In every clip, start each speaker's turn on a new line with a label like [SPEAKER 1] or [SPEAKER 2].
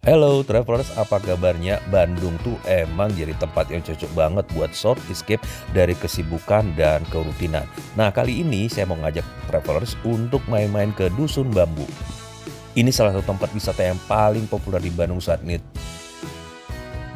[SPEAKER 1] Halo travelers, apa kabarnya? Bandung tuh emang jadi tempat yang cocok banget buat short escape dari kesibukan dan kerutinan. Nah, kali ini saya mau ngajak travelers untuk main-main ke Dusun Bambu. Ini salah satu tempat wisata yang paling populer di Bandung saat ini.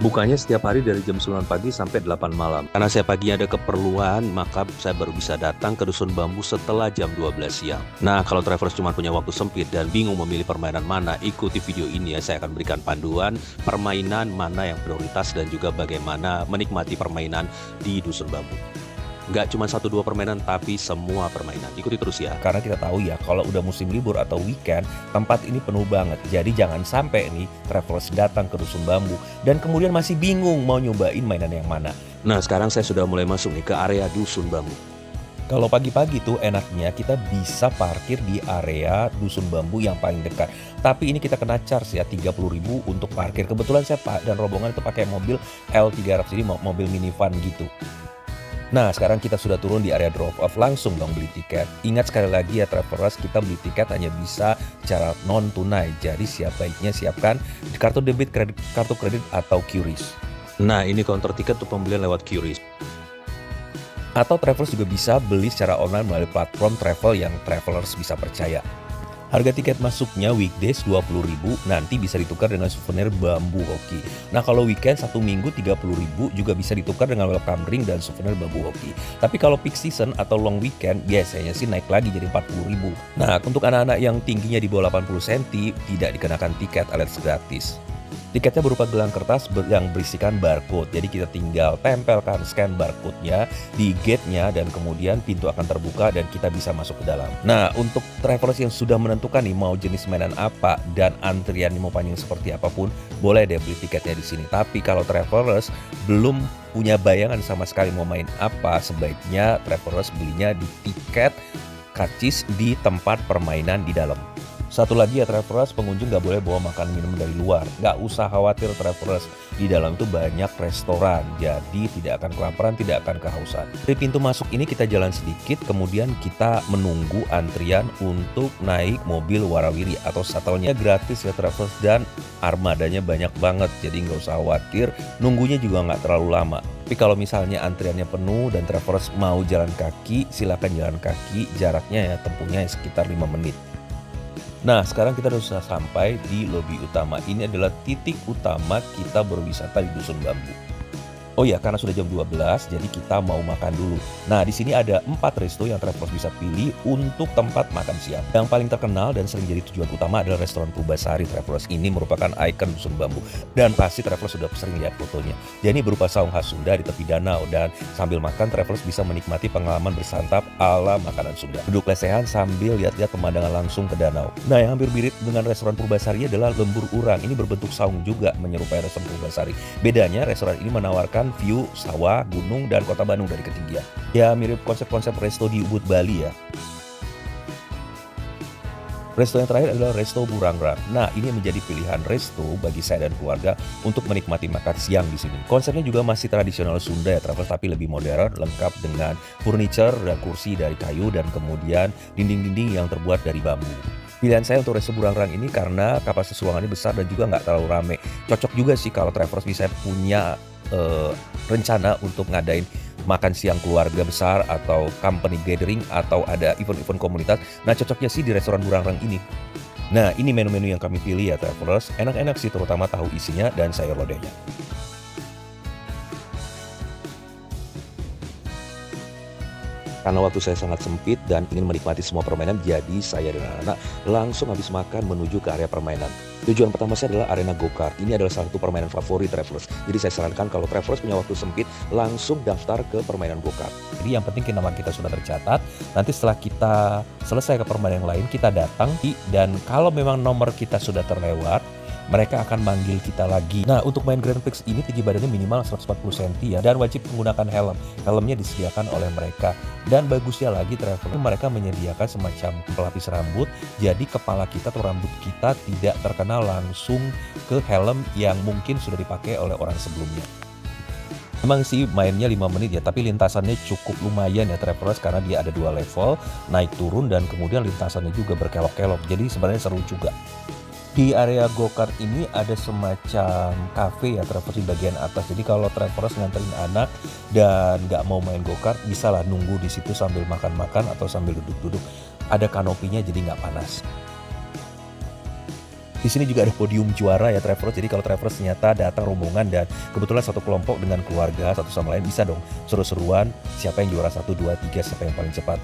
[SPEAKER 1] Bukanya setiap hari dari jam 9 pagi sampai 8 malam. Karena saya pagi ada keperluan, maka saya baru bisa datang ke Dusun Bambu setelah jam 12 siang. Nah, kalau travelers cuma punya waktu sempit dan bingung memilih permainan mana, ikuti video ini ya. Saya akan berikan panduan permainan mana yang prioritas dan juga bagaimana menikmati permainan di Dusun Bambu. Nggak cuma 1-2 permainan, tapi semua permainan. Ikuti terus ya. Karena kita tahu ya, kalau udah musim libur atau weekend, tempat ini penuh banget. Jadi jangan sampai nih travelers datang ke Dusun Bambu dan kemudian masih bingung mau nyobain mainan yang mana. Nah, sekarang saya sudah mulai masuk nih ke area Dusun Bambu. Kalau pagi-pagi tuh enaknya kita bisa parkir di area Dusun Bambu yang paling dekat. Tapi ini kita kena charge ya 30.000 untuk parkir. Kebetulan saya dan rombongan itu pakai mobil L300, jadi mobil minivan gitu. Nah, sekarang kita sudah turun di area drop off, langsung dong beli tiket. Ingat sekali lagi ya travelers, kita beli tiket hanya bisa cara non tunai. Jadi baiknya siapkan kartu debit, kartu kredit atau QRIS. Nah, ini counter tiket untuk pembelian lewat QRIS. Atau travelers juga bisa beli secara online melalui platform travel yang travelers bisa percaya. Harga tiket masuknya weekdays 20.000, nanti bisa ditukar dengan souvenir bambu hoki. Nah, kalau weekend 1 minggu 30.000 juga bisa ditukar dengan welcome drink dan souvenir bambu hoki. Tapi kalau peak season atau long weekend biasanya sih naik lagi jadi 40.000. Nah, untuk anak-anak yang tingginya di bawah 80 cm tidak dikenakan tiket alias gratis. Tiketnya berupa gelang kertas yang berisikan barcode. Jadi kita tinggal tempelkan scan barcode-nya di gate-nya dan kemudian pintu akan terbuka dan kita bisa masuk ke dalam. Nah, untuk travelers yang sudah menentukan nih mau jenis mainan apa dan antrian mau panjang seperti apapun, boleh deh beli tiketnya di sini. Tapi kalau travelers belum punya bayangan sama sekali mau main apa, sebaiknya travelers belinya di tiket karcis di tempat permainan di dalam. Satu lagi ya travelers, pengunjung nggak boleh bawa makan minum dari luar. Nggak usah khawatir travelers, di dalam itu banyak restoran, jadi tidak akan kelaparan, tidak akan kehausan. Dari pintu masuk ini kita jalan sedikit, kemudian kita menunggu antrian untuk naik mobil warawiri atau shuttle-nya gratis ya travelers, dan armadanya banyak banget, jadi nggak usah khawatir, nunggunya juga nggak terlalu lama. Tapi kalau misalnya antriannya penuh dan travelers mau jalan kaki, silakan jalan kaki, jaraknya ya tempuhnya sekitar 5 menit. Nah, sekarang kita sudah sampai di lobi utama. Ini adalah titik utama kita berwisata di Dusun Bambu. Oh ya, karena sudah jam 12, jadi kita mau makan dulu. Nah, di sini ada 4 resto yang travelers bisa pilih untuk tempat makan siang. Yang paling terkenal dan sering jadi tujuan utama adalah restoran Purbasari travelers. Ini merupakan ikon Dusun Bambu. Dan pasti travelers sudah sering lihat fotonya. Jadi berupa saung khas Sunda di tepi danau. Dan sambil makan, travelers bisa menikmati pengalaman bersantap ala makanan Sunda. Duduk lesehan sambil lihat-lihat pemandangan langsung ke danau. Nah, yang hampir mirip dengan restoran Purbasari adalah Lembur Urang. Ini berbentuk saung juga menyerupai restoran Purbasari. Bedanya, restoran ini menawarkan view sawah, gunung, dan kota Bandung dari ketinggian. Ya, mirip konsep-konsep resto di Ubud, Bali ya. Resto yang terakhir adalah Resto Burangrang. Nah, ini menjadi pilihan resto bagi saya dan keluarga untuk menikmati makan siang di sini. Konsepnya juga masih tradisional Sunda ya, travelers, tapi lebih modern, lengkap dengan furniture dan kursi dari kayu dan kemudian dinding-dinding yang terbuat dari bambu. Pilihan saya untuk Resto Burangrang ini karena kapasitas ruangannya besar dan juga nggak terlalu rame. Cocok juga sih kalau travelers bisa punya rencana untuk ngadain makan siang keluarga besar atau company gathering atau ada event-event komunitas. Nah, cocoknya sih di restoran Burangrang ini. Nah, ini menu-menu yang kami pilih ya travelers. Enak-enak sih, terutama tahu isinya dan sayur lodehnya. Karena waktu saya sangat sempit dan ingin menikmati semua permainan, jadi saya dan anak-anak langsung habis makan menuju ke area permainan. Tujuan pertama saya adalah arena go-kart. Ini adalah salah satu permainan favorit travelers. Jadi saya sarankan kalau travelers punya waktu sempit, langsung daftar ke permainan go-kart. Jadi yang penting nama kita sudah tercatat. Nanti setelah kita selesai ke permainan yang lain, kita datang dan kalau memang nomor kita sudah terlewat, mereka akan manggil kita lagi. Nah, untuk main Grand Prix ini tinggi badannya minimal 140 cm ya, dan wajib menggunakan helm. Helmnya disediakan oleh mereka. Dan bagusnya lagi traveler, mereka menyediakan semacam pelapis rambut, jadi kepala kita atau rambut kita tidak terkena langsung ke helm yang mungkin sudah dipakai oleh orang sebelumnya. Emang sih mainnya 5 menit ya, tapi lintasannya cukup lumayan ya travelers, karena dia ada 2 level, naik turun dan kemudian lintasannya juga berkelok-kelok. Jadi sebenarnya seru juga. Di area go-kart ini ada semacam cafe ya Travelers di bagian atas. Jadi kalau Travelers nganterin anak dan nggak mau main go-kart, bisa lah nunggu di situ sambil makan-makan atau sambil duduk-duduk. Ada kanopinya jadi nggak panas. Di sini juga ada podium juara ya Travelers. Jadi kalau Travelers ternyata datang rombongan dan kebetulan satu kelompok dengan keluarga satu sama lain, bisa dong seru-seruan siapa yang juara 1, 2, 3, siapa yang paling cepat.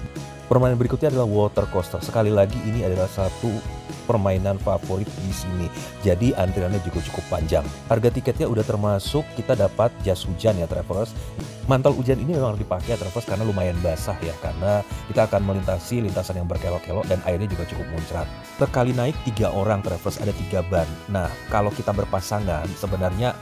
[SPEAKER 1] Permainan berikutnya adalah water coaster. Sekali lagi ini adalah satu permainan favorit di sini. Jadi antriannya juga cukup panjang. Harga tiketnya udah termasuk kita dapat jas hujan ya Travelers. Mantel hujan ini memang harus dipakai ya Travelers karena lumayan basah ya, karena kita akan melintasi lintasan yang berkelok-kelok dan airnya juga cukup muncrat. Sekali naik 3 orang Travelers, ada 3 ban. Nah, kalau kita berpasangan, sebenarnya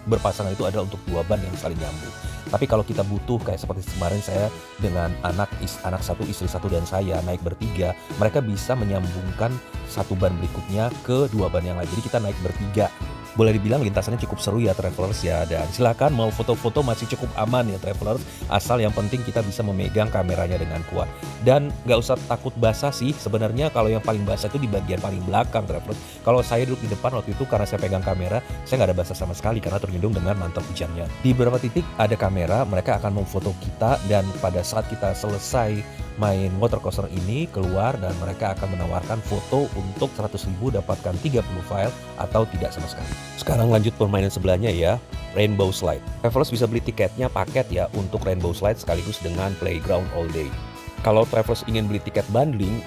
[SPEAKER 1] berpasangan itu adalah untuk 2 ban yang saling nyambung. Tapi kalau kita butuh kayak seperti kemarin saya dengan anak satu, istri satu dan saya naik bertiga, mereka bisa menyambungkan satu ban berikutnya ke 2 ban yang lain. Jadi kita naik bertiga. Boleh dibilang lintasannya cukup seru ya Travelers ya, dan silakan mau foto-foto masih cukup aman ya Travelers, asal yang penting kita bisa memegang kameranya dengan kuat dan nggak usah takut basah sih. Sebenarnya kalau yang paling basah itu di bagian paling belakang Travelers. Kalau saya duduk di depan waktu itu karena saya pegang kamera, saya nggak ada basah sama sekali karena terlindung dengan mantel hujannya. Di beberapa titik ada kamera, mereka akan memfoto kita dan pada saat kita selesai main water coaster ini keluar dan mereka akan menawarkan foto untuk 100.000 dapatkan 30 file atau tidak sama sekali. Sekarang lanjut permainan sebelahnya ya, Rainbow Slide. Travelers bisa beli tiketnya paket ya untuk Rainbow Slide sekaligus dengan Playground All Day. Kalau Travelers ingin beli tiket bundling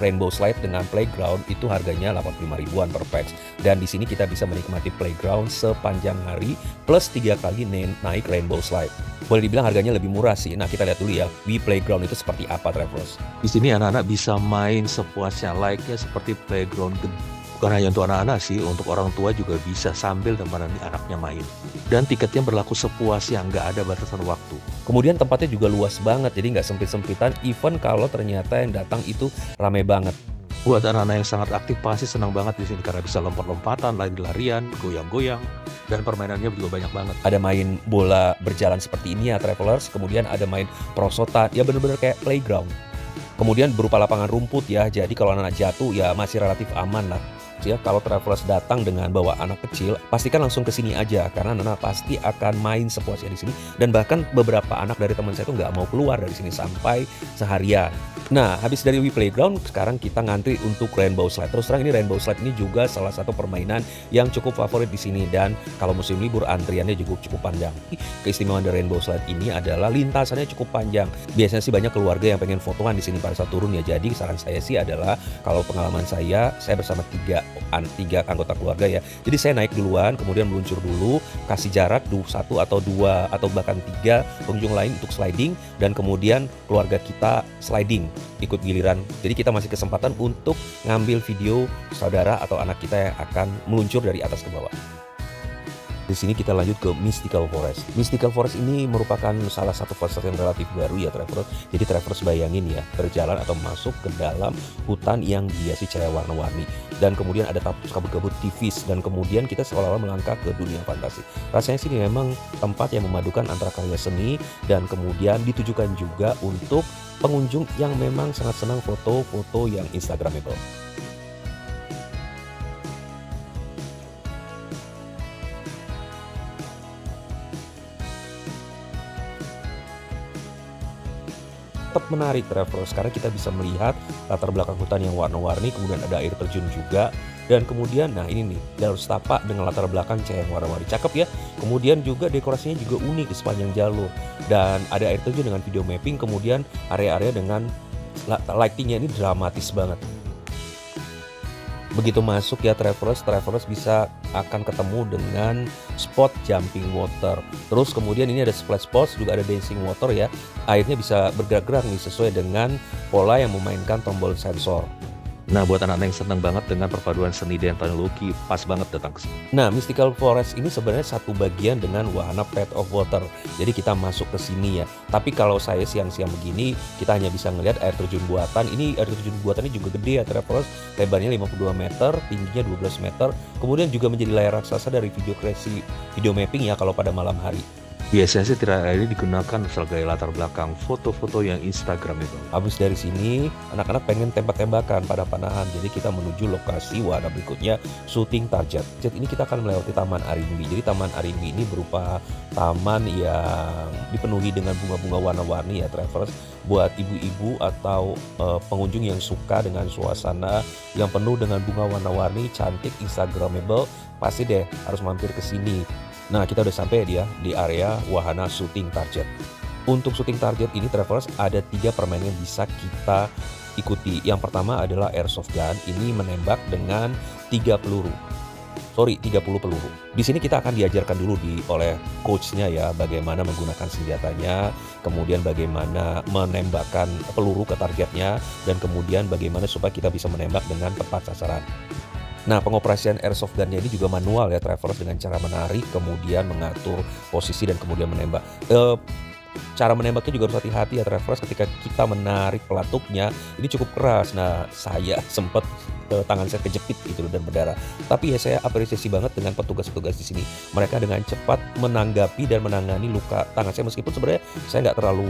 [SPEAKER 1] Rainbow Slide dengan Playground itu harganya 85 ribuan per pax. Dan di sini kita bisa menikmati Playground sepanjang hari plus 3 kali naik Rainbow Slide. Boleh dibilang harganya lebih murah sih. Nah, kita lihat dulu ya, Wii Playground itu seperti apa Travelers. Di sini anak-anak bisa main sepuasnya, like-nya seperti playground. Bukan hanya untuk anak-anak sih, untuk orang tua juga bisa sambil menemani anaknya main. Dan tiketnya berlaku sepuasnya, nggak ada batasan waktu. Kemudian tempatnya juga luas banget, jadi nggak sempit-sempitan, even kalau ternyata yang datang itu ramai banget. Buat anak-anak yang sangat aktif pasti senang banget di sini karena bisa lompat-lompatan, lari-larian, goyang-goyang, dan permainannya juga banyak banget. Ada main bola berjalan seperti ini ya Travelers, kemudian ada main perosotan, ya bener-bener kayak playground. Kemudian berupa lapangan rumput ya, jadi kalau anak jatuh ya masih relatif aman lah. Ya, kalau Travelers datang dengan bawa anak kecil, pastikan langsung ke sini aja karena anak pasti akan main sepuasnya di sini dan bahkan beberapa anak dari teman saya itu nggak mau keluar dari sini sampai seharian. Nah, habis dari Wii Playground, sekarang kita ngantri untuk Rainbow Slide. Terus terang ini Rainbow Slide ini juga salah satu permainan yang cukup favorit di sini dan kalau musim libur antriannya juga cukup panjang. Keistimewaan dari Rainbow Slide ini adalah lintasannya cukup panjang. Biasanya sih banyak keluarga yang pengen fotoan di sini pada saat turun ya. Jadi saran saya sih adalah kalau pengalaman saya bersama tiga anggota keluarga ya. Jadi saya naik duluan, kemudian meluncur dulu, kasih jarak 1 atau 2 atau bahkan 3 pengunjung lain untuk sliding dan kemudian keluarga kita sliding ikut giliran. Jadi kita masih kesempatan untuk ngambil video saudara atau anak kita yang akan meluncur dari atas ke bawah. Di sini kita lanjut ke Mystical Forest. Mystical Forest ini merupakan salah satu fasilitas yang relatif baru ya Travelers. Jadi Travelers bayangin ya, berjalan atau masuk ke dalam hutan yang dihiasi cahaya warna-warni. Dan kemudian ada kabut-kabut tipis dan kemudian kita seolah-olah melangkah ke dunia fantasi. Rasanya sih memang tempat yang memadukan antara karya seni dan kemudian ditujukan juga untuk pengunjung yang memang sangat senang foto-foto yang instagramable. Tetap menarik Travelers karena kita bisa melihat latar belakang hutan yang warna-warni, kemudian ada air terjun juga dan kemudian nah ini nih jalur setapak dengan latar belakang cahaya yang warna-warni, cakep ya. Kemudian juga dekorasinya juga unik di sepanjang jalur dan ada air terjun dengan video mapping, kemudian area-area dengan lightingnya ini dramatis banget. Begitu masuk ya Travelers bisa akan ketemu dengan spot jumping water. Terus kemudian ini ada splash spots, juga ada dancing water ya. Airnya bisa bergerak-gerak nih sesuai dengan pola yang memainkan tombol sensor. Nah, buat anak-anak yang senang banget dengan perpaduan seni dan teknologi, pas banget datang ke sini. Nah, Mystical Forest ini sebenarnya satu bagian dengan wahana Path of Water. Jadi kita masuk ke sini ya. Tapi kalau saya siang-siang begini, kita hanya bisa ngelihat air terjun buatan. Ini air terjun buatannya juga gede ya Travelers. Lebarnya 52 meter, tingginya 12 meter. Kemudian juga menjadi layar raksasa dari video kreasi, video mapping ya kalau pada malam hari.
[SPEAKER 2] Biasanya sih tirai air ini digunakan sebagai latar belakang foto-foto yang instagramable.
[SPEAKER 1] Habis dari sini, anak-anak pengen tembak-tembakan pada panahan. Jadi kita menuju lokasi wahana berikutnya, shooting target. Jet ini kita akan melewati Taman Arimbi. Jadi Taman Arimbi ini berupa taman yang dipenuhi dengan bunga-bunga warna-warni ya, travelers. Buat ibu-ibu atau pengunjung yang suka dengan suasana yang penuh dengan bunga warna-warni, cantik, instagramable, pasti deh harus mampir ke sini. Nah, kita udah sampai dia di area wahana shooting target. Untuk shooting target ini travelers ada 3 permainan yang bisa kita ikuti. Yang pertama adalah airsoft gun. Ini menembak dengan 30 peluru. Di sini kita akan diajarkan dulu oleh coachnya ya, bagaimana menggunakan senjatanya, kemudian bagaimana menembakkan peluru ke targetnya, dan kemudian bagaimana supaya kita bisa menembak dengan tepat sasaran. Nah, pengoperasian airsoft gun-nya ini juga manual ya travelers, dengan cara menarik, kemudian mengatur posisi dan kemudian menembak. Cara menembaknya juga harus hati-hati ya travelers, ketika kita menarik pelatuknya ini cukup keras. Nah, saya sempet tangan saya kejepit gitu dan berdarah. Tapi ya saya apresiasi banget dengan petugas-petugas di sini. Mereka dengan cepat menanggapi dan menangani luka tangan saya, meskipun sebenarnya saya nggak terlalu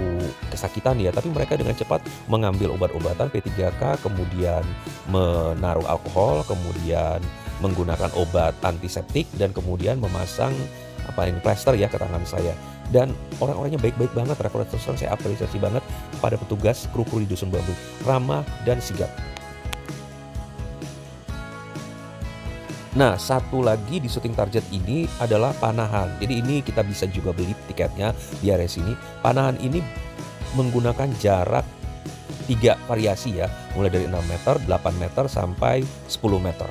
[SPEAKER 1] kesakitan ya, tapi mereka dengan cepat mengambil obat-obatan P3K, kemudian menaruh alkohol, kemudian menggunakan obat antiseptik, dan kemudian memasang plester ya ke tangan saya. Dan orang-orangnya baik-baik banget, travelers. Terus saya apresiasi banget pada petugas kru-kru di Dusun Bambu, ramah dan sigap. Nah, satu lagi di shooting target ini adalah panahan. Jadi ini kita bisa juga beli tiketnya di area sini. Panahan ini menggunakan jarak 3 variasi ya, mulai dari 6 meter, 8 meter, sampai 10 meter.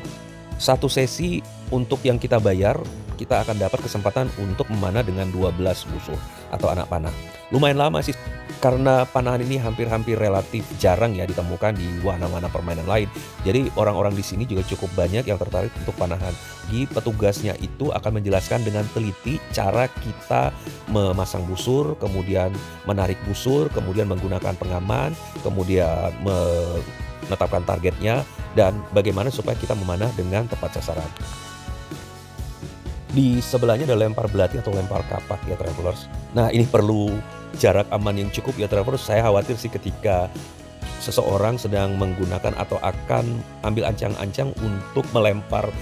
[SPEAKER 1] Satu sesi untuk yang kita bayar, kita akan dapat kesempatan untuk memanah dengan 12 musuh atau anak panah. Lumayan lama sih, karena panahan ini hampir-hampir relatif jarang ya ditemukan di wahana-wahana permainan lain. Jadi orang-orang di sini juga cukup banyak yang tertarik untuk panahan. Di petugasnya itu akan menjelaskan dengan teliti cara kita memasang busur, kemudian menarik busur, kemudian menggunakan pengaman, kemudian menetapkan targetnya, dan bagaimana supaya kita memanah dengan tepat sasaran. Di sebelahnya ada lempar belati atau lempar kapak ya travelers. Nah, ini perlu jarak aman yang cukup ya travelers. Saya khawatir sih ketika seseorang sedang menggunakan atau akan ambil ancang-ancang untuk melempar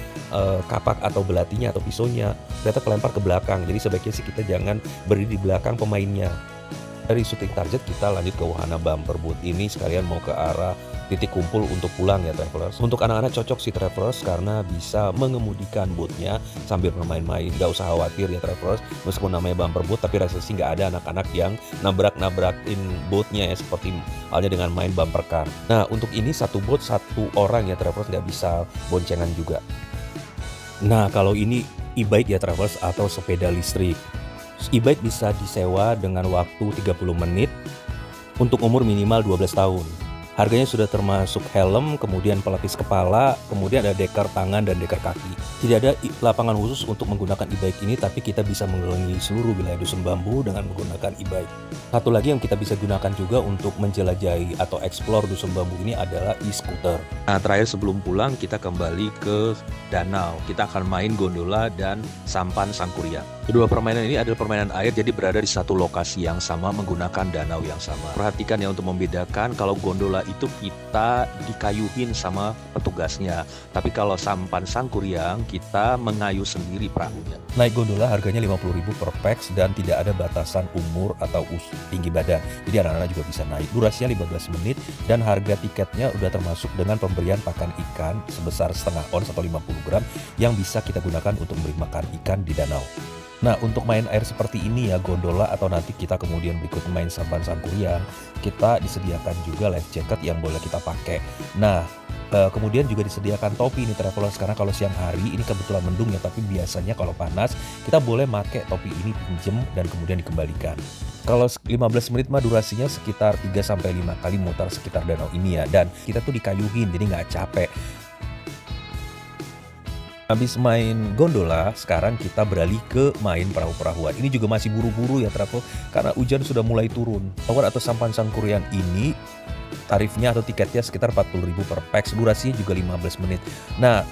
[SPEAKER 1] kapak atau belatinya atau pisaunya, ternyata kelempar ke belakang. Jadi sebaiknya sih kita jangan berdiri di belakang pemainnya. Dari shooting target kita lanjut ke wahana bumper boat. Ini sekalian mau ke arah titik kumpul untuk pulang ya travelers. Untuk anak-anak cocok sih travelers, karena bisa mengemudikan boatnya sambil bermain-main. Gak usah khawatir ya travelers, meskipun namanya bumper boat tapi rasanya sih gak ada anak-anak yang nabrak-nabrakin boatnya ya, seperti halnya dengan main bumper car. Nah, untuk ini satu boat satu orang ya travelers, gak bisa boncengan juga. Nah, kalau ini e-bike ya travelers atau sepeda listrik. E-bike bisa disewa dengan waktu 30 menit untuk umur minimal 12 tahun. Harganya sudah termasuk helm, kemudian pelapis kepala, kemudian ada deker tangan dan deker kaki. Tidak ada lapangan khusus untuk menggunakan e-bike ini, tapi kita bisa mengelilingi seluruh wilayah Dusun Bambu dengan menggunakan e-bike. Satu lagi yang kita bisa gunakan juga untuk menjelajahi atau explore Dusun Bambu ini adalah e-scooter.
[SPEAKER 2] Nah, terakhir sebelum pulang kita kembali ke danau. Kita akan main gondola dan sampan sangkuriang. Kedua permainan ini adalah permainan air, jadi berada di satu lokasi yang sama menggunakan danau yang sama. Perhatikan ya untuk membedakan, kalau gondola itu kita dikayuhin sama petugasnya. Tapi kalau sampan sangkuriang kita mengayu sendiri perahunya.
[SPEAKER 1] Naik gondola harganya 50.000 per pax dan tidak ada batasan umur atau tinggi badan. Jadi anak-anak juga bisa naik. Durasinya 15 menit dan harga tiketnya udah termasuk dengan pemberian pakan ikan sebesar setengah ons atau 50 gram yang bisa kita gunakan untuk memberi makan ikan di danau. Nah, untuk main air seperti ini ya, gondola atau nanti kita kemudian berikut main sampan sangkuriang, kita disediakan juga life jacket yang boleh kita pakai. Nah, kemudian juga disediakan topi ini travelers, karena kalau siang hari ini kebetulan mendung ya, tapi biasanya kalau panas kita boleh pakai topi ini, pinjem dan kemudian dikembalikan. Kalau 15 menit mah durasinya sekitar 3-5 kali mutar sekitar danau ini ya, dan kita tuh dikayuhin jadi nggak capek. Habis main gondola, sekarang kita beralih ke main perahu-perahuan. Ini juga masih buru-buru ya travel, karena hujan sudah mulai turun. Tower atau sampan sangkuriang ini tarifnya atau tiketnya sekitar 40.000 per pax, durasinya juga 15 menit. Nah,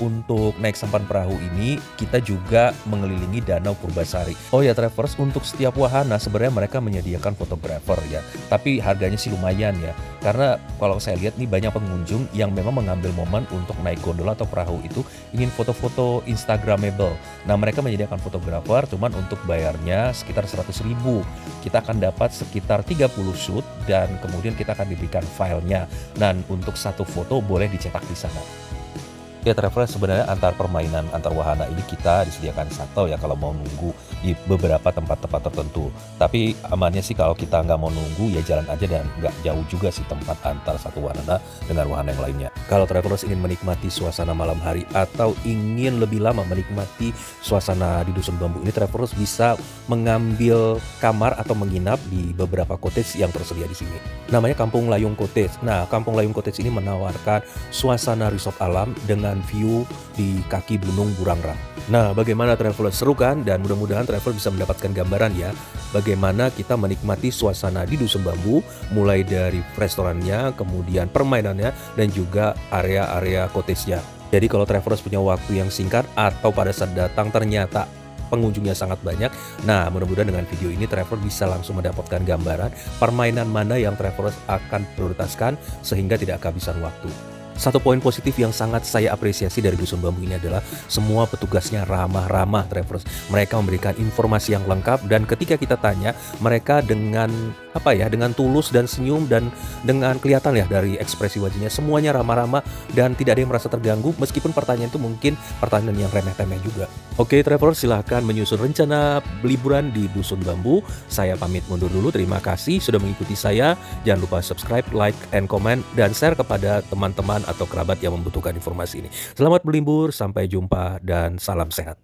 [SPEAKER 1] untuk naik sampan perahu ini kita juga mengelilingi Danau Purbasari. Oh ya travelers, untuk setiap wahana sebenarnya mereka menyediakan fotografer ya, tapi harganya sih lumayan ya. Karena kalau saya lihat nih banyak pengunjung yang memang mengambil momen untuk naik gondola atau perahu itu ingin foto-foto instagramable. Nah, mereka menyediakan fotografer, cuman untuk bayarnya sekitar 100.000. Kita akan dapat sekitar 30 shoot dan kemudian kita akan diberikan filenya. Dan untuk satu foto boleh dicetak di sana. Ya traveler, sebenarnya antar permainan, antar wahana ini kita disediakan shuttle ya kalau mau nunggu di beberapa tempat-tempat tertentu. Tapi amannya sih kalau kita nggak mau nunggu ya jalan aja, dan nggak jauh juga sih tempat antar satu wahana dengan wahana yang lainnya. Kalau travelers ingin menikmati suasana malam hari atau ingin lebih lama menikmati suasana di Dusun Bambu ini, travelers bisa mengambil kamar atau menginap di beberapa cottage yang tersedia di sini. Namanya Kampung Layung Cottage. Nah, Kampung Layung Cottage ini menawarkan suasana resort alam dengan view di kaki Gunung Burangrang. Nah, bagaimana traveler, seru kan? Dan mudah-mudahan traveler bisa mendapatkan gambaran ya bagaimana kita menikmati suasana di Dusun Bambu, mulai dari restorannya, kemudian permainannya, dan juga area-area cottage-nya. Jadi kalau travelers punya waktu yang singkat atau pada saat datang ternyata pengunjungnya sangat banyak, nah mudah-mudahan dengan video ini traveler bisa langsung mendapatkan gambaran permainan mana yang travelers akan prioritaskan sehingga tidak kehabisan waktu. Satu poin positif yang sangat saya apresiasi dari Dusun Bambu ini adalah semua petugasnya ramah-ramah travelers. Mereka memberikan informasi yang lengkap, dan ketika kita tanya, mereka dengan dengan tulus dan senyum dan dengan kelihatan ya dari ekspresi wajahnya, semuanya ramah-ramah dan tidak ada yang merasa terganggu meskipun pertanyaan itu mungkin pertanyaan yang remeh-temeh juga. Oke travelers, silahkan menyusun rencana liburan di Dusun Bambu. Saya pamit mundur dulu, terima kasih sudah mengikuti saya. Jangan lupa subscribe, like, and comment, dan share kepada teman-teman atau kerabat yang membutuhkan informasi ini. Selamat berlibur, sampai jumpa, dan salam sehat.